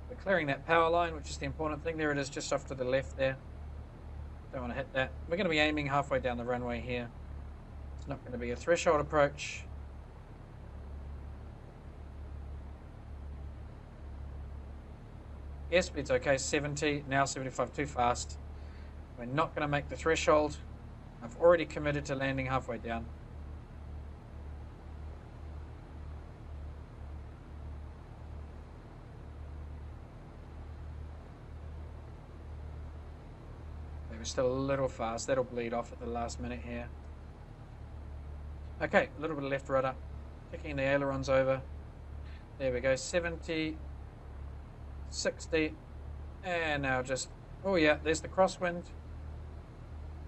A: we're clearing that power line, which is the important thing. There it is, just off to the left there. Don't want to hit that. We're going to be aiming halfway down the runway here. It's not going to be a threshold approach. Airspeed's okay, 70, now 75, too fast. We're not going to make the threshold. I've already committed to landing halfway down. Okay, we're still a little fast. That'll bleed off at the last minute here. Okay, a little bit of left rudder. Kicking the ailerons over. There we go, 70, 60, and now just, oh yeah, there's the crosswind.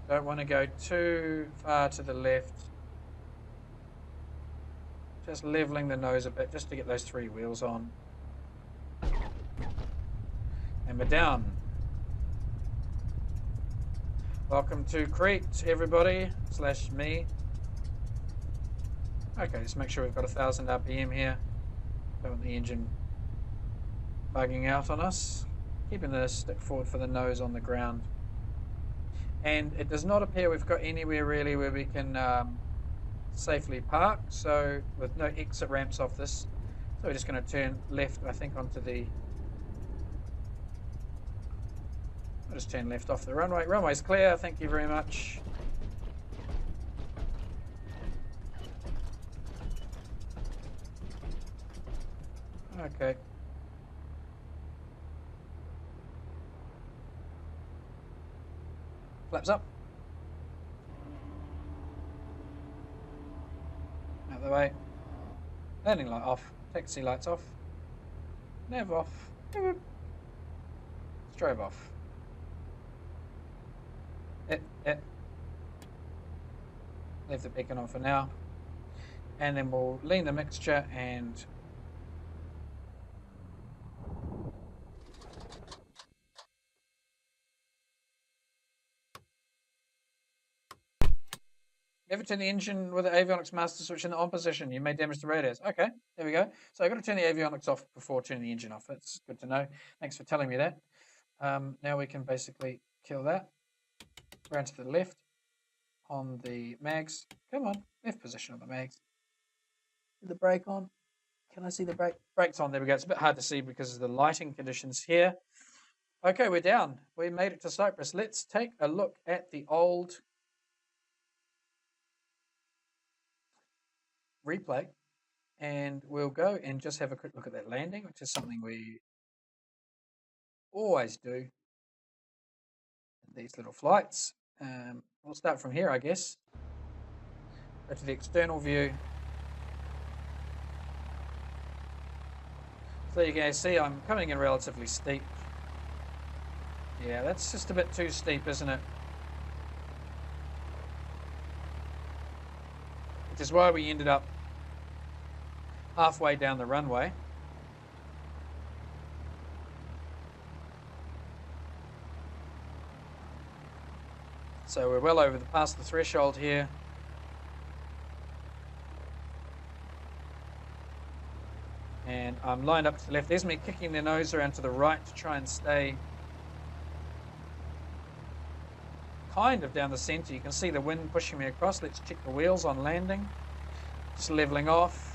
A: Don't want to go too far to the left. Just leveling the nose a bit, just to get those three wheels on. And we're down. Welcome to Crete, everybody, / me. Okay, just make sure we've got 1,000 RPM here. Don't want the engine bugging out on us. Keeping the stick forward for the nose on the ground. And it does not appear we've got anywhere really where we can safely park, so with no exit ramps off this. So we're just going to turn left, I think, onto the... I'll just turn left off the runway. Runway's clear, thank you very much. Okay. Flaps up. Out of the way. Landing light off. Taxi lights off. Nav off. Strobe off. Leave the beacon on for now. And then we'll lean the mixture and never turn the engine with the avionics master switch in the on position. You may damage the radars. Okay, there we go. So I've got to turn the avionics off before turning the engine off. That's good to know. Thanks for telling me that. Now we can basically kill that. Round to the left on the mags. Come on, left position on the mags. Is the brake on? Can I see the brake? Brake's on. There we go. It's a bit hard to see because of the lighting conditions here. Okay, we're down. We made it to Cyprus. Let's take a look at the old replay, and we'll go and just have a quick look at that landing, which is something we always do. These little flights. We'll start from here, I guess. Go to the external view. So you can see I'm coming in relatively steep. Yeah, that's just a bit too steep, isn't it? Which is why we ended up halfway down the runway. So we're well over past the threshold here. And I'm lined up to the left. There's me kicking the nose around to the right to try and stay kind of down the center. You can see the wind pushing me across. Let's check the wheels on landing. Just leveling off.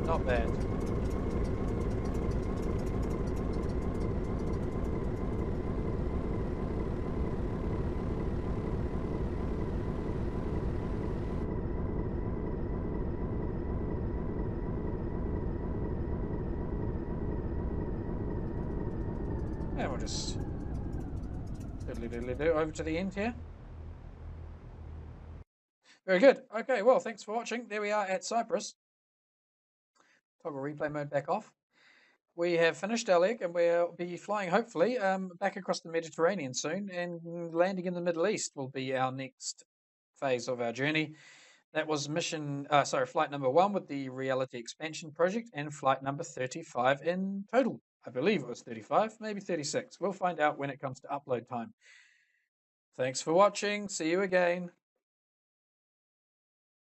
A: Not bad. And we'll just diddly-diddly-do over to the end here. Very good. Okay, well, thanks for watching. There we are at Cyprus. Toggle replay mode back off. We have finished our leg, and we'll be flying, hopefully, back across the Mediterranean soon, and landing in the Middle East will be our next phase of our journey. That was flight number 1 with the Reality Expansion project, and flight number 35 in total. I believe it was 35, maybe 36. We'll find out when it comes to upload time. Thanks for watching. See you again.